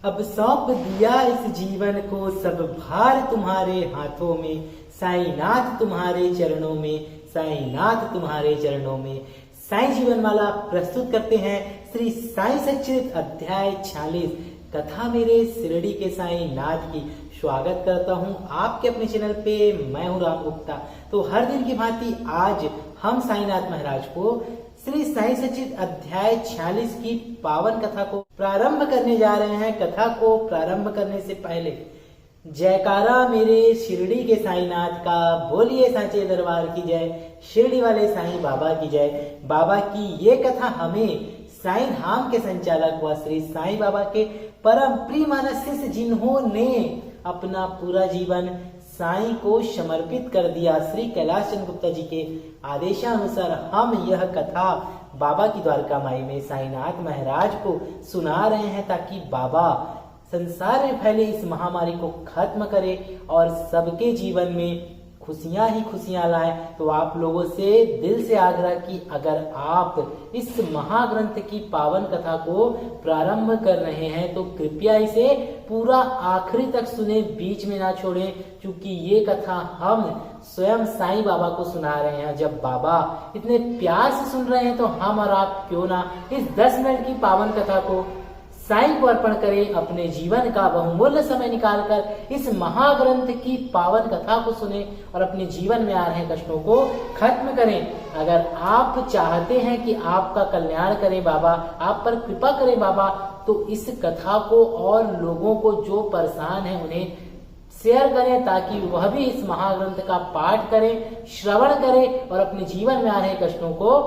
अब सौंप दिया इस जीवन को, सब भार तुम्हारे हाथों में, साईनाथ तुम्हारे चरणों में, साईनाथ तुम्हारे चरणों में। साईं जीवन माला प्रस्तुत करते हैं श्री साईं सच्चिदानंद अध्याय 46 कथा मेरे शिरडी के साईं नाथ की। स्वागत करता हूं आपके अपने चैनल पे। मैं हूं राम गुप्ता। तो हर दिन की भांति आज हम साईनाथ महाराज को श्री साईं सच्चिदानंद अध्याय 46 की पावन कथा को प्रारंभ करने जा रहे हैं। कथा को प्रारंभ करने से पहले जयकारा मेरे शिरडी के साईनाथ का, बोलिए सांचे दरबार की जय, शिरडी वाले साईं बाबा की जय। बाबा की ये कथा हमें साईं धाम के संचालक व श्री साईं बाबा के परम प्रिय मानस शिष्य जिन्होंने अपना पूरा जीवन साईं को समर्पित कर दिया, श्री कैलाश चंद्र गुप्ता जी के आदेशानुसार हम यह कथा बाबा की द्वारका माई में साईनाथ महाराज को सुना रहे हैं, ताकि बाबा संसार में फैले इस महामारी को खत्म करे और सबके जीवन में खुशियां ही खुशियां लाए। तो आप लोगों से दिल से आग्रह कि अगर आप इस महाग्रंथ की पावन कथा को प्रारंभ कर रहे हैं तो कृपया इसे पूरा आखिरी तक सुने, बीच में ना छोड़ें, क्योंकि ये कथा हम स्वयं साईं बाबा को सुना रहे हैं। जब बाबा इतने प्यार से सुन रहे हैं तो हम और आप क्यों ना इस 10 मिनट की पावन कथा को साईं को अर्पण करें, अपने जीवन का बहुमूल्य समय निकालकर इस महाग्रंथ की पावन कथा को सुने और अपने जीवन में आ रहे कष्टों को खत्म करें। अगर आप चाहते हैं कि आपका कल्याण करें बाबा, आप पर कृपा करें बाबा, तो इस कथा को और लोगों को जो परेशान है उन्हें शेयर करें, ताकि वह भी इस महाग्रंथ का पाठ करें, श्रवण करें और अपने जीवन में आ रहे कष्टों को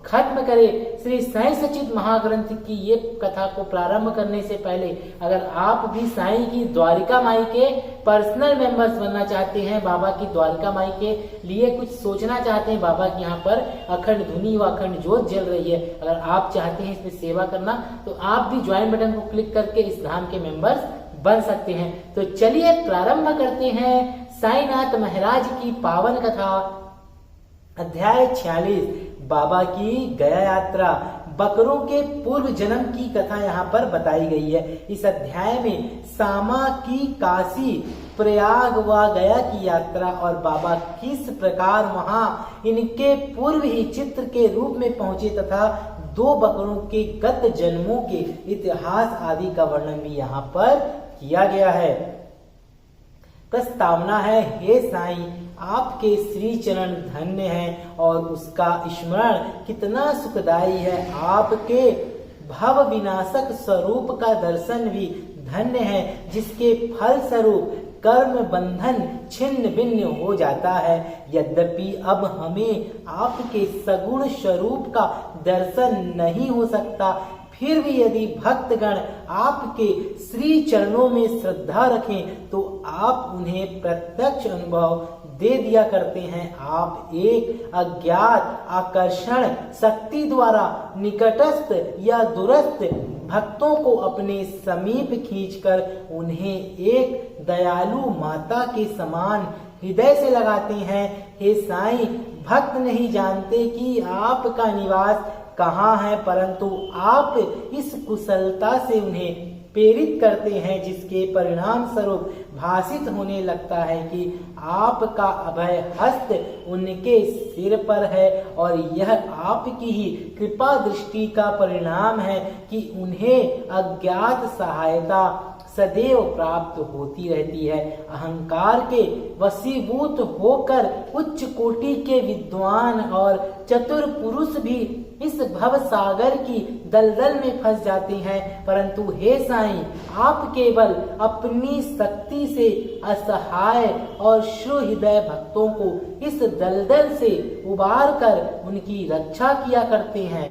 खत्म करे। श्री साईं सच्चिदानंद महाग्रंथ की ये कथा को प्रारंभ करने से पहले अगर आप भी साईं की द्वारिका माई के पर्सनल मेंबर्स बनना चाहते हैं, बाबा की द्वारिका माई के लिए कुछ सोचना चाहते हैं, बाबा के यहाँ पर अखंड धुनी व अखंड ज्योत जल रही है, अगर आप चाहते हैं इसमें सेवा करना तो आप भी ज्वाइन बटन को क्लिक करके इस धाम के मेंबर्स बन सकते हैं। तो चलिए प्रारंभ करते हैं साईनाथ महाराज की पावन कथा। अध्याय 46 बाबा की गया यात्रा। बकरों के पूर्व जन्म की कथा यहाँ पर बताई गई है। इस अध्याय में सामा की काशी, प्रयाग व गया की यात्रा और बाबा किस प्रकार वहां इनके पूर्व ही चित्र के रूप में पहुंचे तथा 2 बकरों के गत जन्मों के इतिहास आदि का वर्णन भी यहाँ पर किया गया है। प्रस्तावना है, हे साईं, आपके श्री चरण धन्य हैं और उसका स्मरण कितना सुखदायी है। आपके भव विनाशक स्वरूप का दर्शन भी धन्य है, जिसके फल स्वरूप कर्म बंधन छिन्न भिन्न हो जाता है। यद्यपि अब हमें आपके सगुण स्वरूप का दर्शन नहीं हो सकता, फिर भी यदि भक्तगण आपके श्री चरणों में श्रद्धा रखें तो आप उन्हें प्रत्यक्ष अनुभव दे दिया करते हैं। आप एक अज्ञात आकर्षण शक्ति द्वारा निकटस्थ या दूरस्थ भक्तों को अपने समीप खींचकर उन्हें एक दयालु माता के समान हृदय से लगाते हैं। हे साईं, भक्त नहीं जानते कि आपका निवास कहाँ है, परंतु आप इस कुशलता से उन्हें प्रेरित करते हैं, जिसके परिणाम स्वरूप भाषित होने लगता है कि आपका अभय हस्त उनके सिर पर है और यह आपकी ही कृपा दृष्टि का परिणाम है कि उन्हें अज्ञात सहायता सदैव प्राप्त होती रहती है। अहंकार के वशीभूत होकर उच्च कोटि के विद्वान और चतुर पुरुष भी इस भव सागर की दलदल में फंस जाते हैं, परंतु हे साईं, आप केवल अपनी शक्ति से असहाय और सुहृदय भक्तों को इस दलदल से उबार कर उनकी रक्षा किया करते हैं।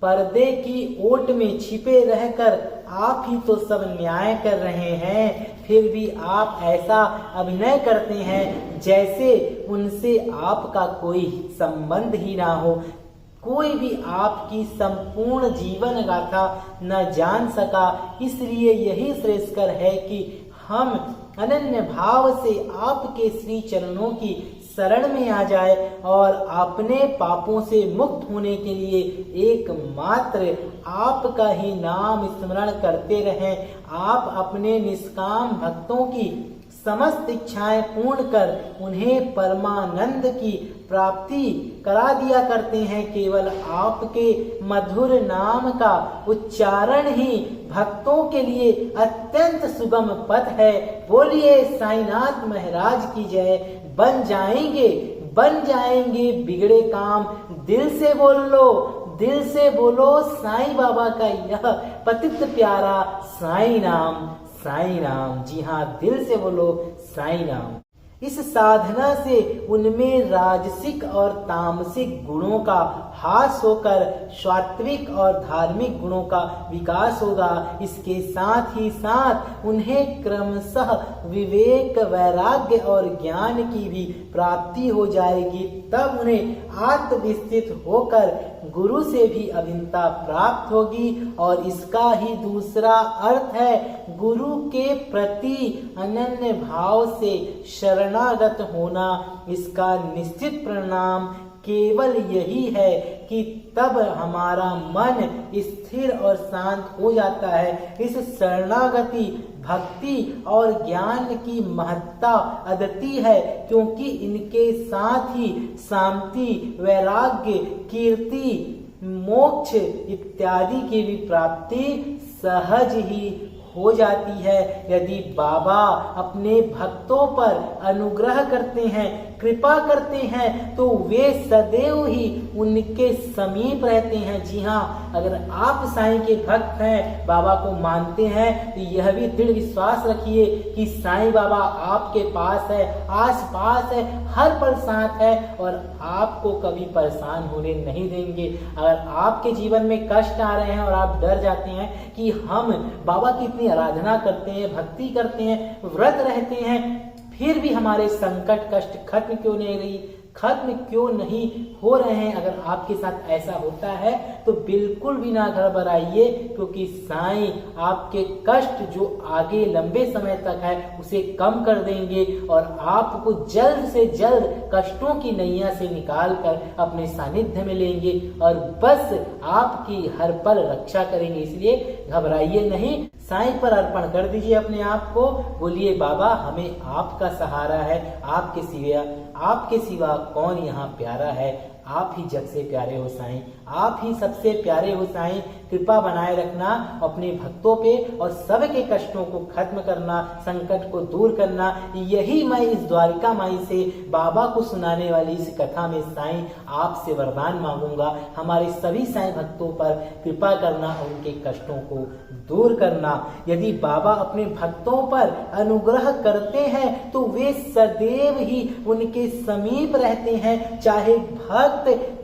पर्दे की ओट में छिपे रहकर आप ही तो सब न्याय कर रहे हैं, फिर भी आप ऐसा अभिनय करते हैं जैसे उनसे आपका कोई संबंध ही ना हो। कोई भी आपकी संपूर्ण जीवन गाथा न जान सका, इसलिए यही श्रेयस्कर है कि हम अनन्य भाव से आपके श्री चरणों की शरण में आ जाए और अपने पापों से मुक्त होने के लिए एकमात्र आपका ही नाम स्मरण करते रहें। आप अपने निष्काम भक्तों की समस्त इच्छाएं पूर्ण कर उन्हें परमानंद की प्राप्ति करा दिया करते हैं। केवल आपके मधुर नाम का उच्चारण ही भक्तों के लिए अत्यंत सुगम पथ है। बोलिए साईनाथ महाराज की जय। बन जाएंगे बिगड़े काम। दिल से बोल लो, दिल से बोलो साईं बाबा का यह पतित प्यारा साईं नाम, साईं नाम। जी हाँ, दिल से बोलो साईं नाम। इस साधना से उनमें राजसिक और तामसिक गुणों का ह्रास होकर सात्विक और धार्मिक गुणों का विकास होगा। इसके साथ ही साथ उन्हें क्रमशः विवेक, वैराग्य और ज्ञान की भी प्राप्ति हो जाएगी। तब उन्हें आत्मविस्थित होकर गुरु से भी अभिन्नता प्राप्त होगी। और इसका ही दूसरा अर्थ है गुरु के प्रति अनन्य भाव से शरणागत होना। इसका निश्चित परिणाम केवल यही है कि तब हमारा मन स्थिर और शांत हो जाता है। इस शरणागति भक्ति और ज्ञान की महत्ता अद्वितीय है, क्योंकि इनके साथ ही शांति, वैराग्य, कीर्ति, मोक्ष इत्यादि की भी प्राप्ति सहज ही हो जाती है। यदि बाबा अपने भक्तों पर अनुग्रह करते हैं, कृपा करते हैं, तो वे सदैव ही उनके समीप रहते हैं। जी हाँ, अगर आप साईं के भक्त हैं, बाबा को मानते हैं, तो यह भी दृढ़ विश्वास रखिए कि साईं बाबा आपके पास है, आस पास है, हर पल साथ है और आपको कभी परेशान होने नहीं देंगे। अगर आपके जीवन में कष्ट आ रहे हैं और आप डर जाते हैं कि हम बाबा की इतनी आराधना करते हैं, भक्ति करते हैं, व्रत रहते हैं, फिर भी हमारे संकट कष्ट खत्म क्यों नहीं हो रहे हैं, अगर आपके साथ ऐसा होता है तो बिल्कुल भी ना घबराइए, क्योंकि साईं आपके कष्ट जो आगे लंबे समय तक है उसे कम कर देंगे और आपको जल्द से जल्द कष्टों की नैया से निकालकर अपने सानिध्य में लेंगे और बस आपकी हर पल रक्षा करेंगे। इसलिए घबराइए नहीं, साईं पर अर्पण कर दीजिए अपने आप को। बोलिए बाबा हमें आपका सहारा है, आपके सिवा कौन यहाँ प्यारा है। आप ही जग से प्यारे हो साईं, आप ही सबसे प्यारे हो साईं। कृपा बनाए रखना अपने भक्तों पे और सबके कष्टों को खत्म करना, संकट को दूर करना। यही मैं इस द्वारिका माई से बाबा को सुनाने वाली इस कथा में साईं आपसे वरदान मांगूंगा। हमारे सभी साईं भक्तों पर कृपा करना और उनके कष्टों को दूर करना। यदि बाबा अपने भक्तों पर अनुग्रह करते हैं तो वे सदैव ही उनके समीप रहते हैं। चाहे भक्त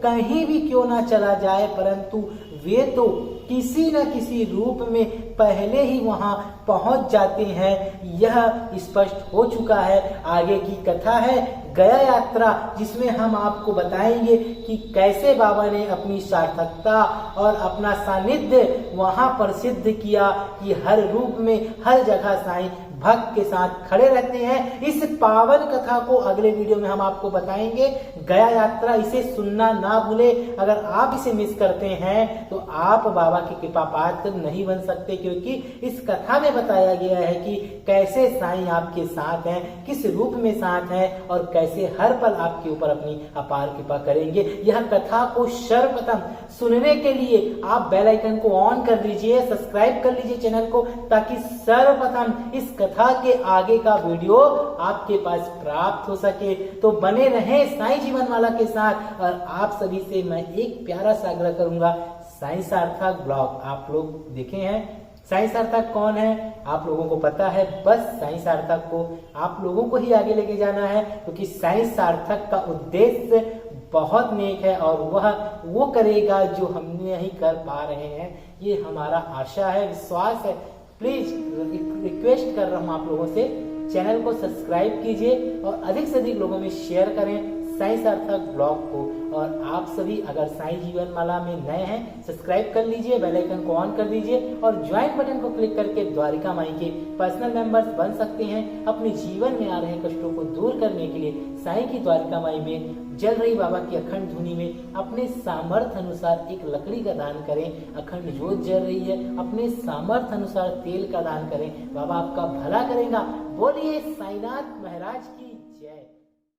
कहीं भी क्यों ना चला जाए, परंतु वे तो किसी न किसी रूप में पहले ही वहां पहुंच जाते हैं। यह स्पष्ट हो चुका है। आगे की कथा है गया यात्रा, जिसमें हम आपको बताएंगे कि कैसे बाबा ने अपनी सार्थकता और अपना सानिध्य वहां पर सिद्ध किया कि हर रूप में हर जगह साईं भक्त के साथ खड़े रहते हैं। इस पावन कथा को अगले वीडियो में हम आपको बताएंगे। गया यात्रा, इसे सुनना ना भूले। अगर आप इसे मिस करते हैं तो आप बाबा की कृपा पात्र नहीं बन सकते, क्योंकि इस कथा में बताया गया है कि कैसे साईं आपके साथ हैं, किस रूप में साथ हैं और कैसे हर पल आपके ऊपर अपनी अपार कृपा करेंगे। यह कथा को सर्वप्रथम सुनने के लिए आप बेल आइकन को ऑन कर लीजिए, सब्सक्राइब कर लीजिए चैनल को, ताकि सर्वप्रथम इस कथा के आगे का वीडियो आपके पास प्राप्त हो सके। तो बने रहें साईं जीवनमाला के साथ। और आप सभी से मैं एक प्यारा सा आग्रह करूंगा, साईं सार्थक ब्लॉग आप लोग देखे हैं। साईं सार्थक कौन है आप लोगों को पता है, बस साईं सार्थक को आप लोगों को ही आगे लेके जाना है, क्योंकि साईं सार्थक का उद्देश्य बहुत नेक है और वह वो करेगा जो हम नहीं कर पा रहे हैं। ये हमारा आशा है, विश्वास है। प्लीज रिक्वेस्ट कर रहा हूँ आप लोगों से, चैनल को सब्सक्राइब कीजिए और अधिक से अधिक लोगों में शेयर करें। साई सार्थक ब्लॉग को। और आप सभी अगर साई जीवन माला में नए हैं, सब्सक्राइब कर लीजिए, बेल आइकन को ऑन कर दीजिए और ज्वाइन बटन को क्लिक करके द्वारिका माई के पर्सनल मेंबर्स बन सकते हैं। अपने जीवन में आ रहे कष्टों को दूर करने के लिए साई की द्वारिका माई में जल रही बाबा की अखंड धुनी में अपने सामर्थ्य अनुसार एक लकड़ी का दान करें। अखंड ज्योत जल रही है, अपने सामर्थ्य अनुसार तेल का दान करें। बाबा आपका भला करेगा। बोलिए साईनाथ महाराज की जय।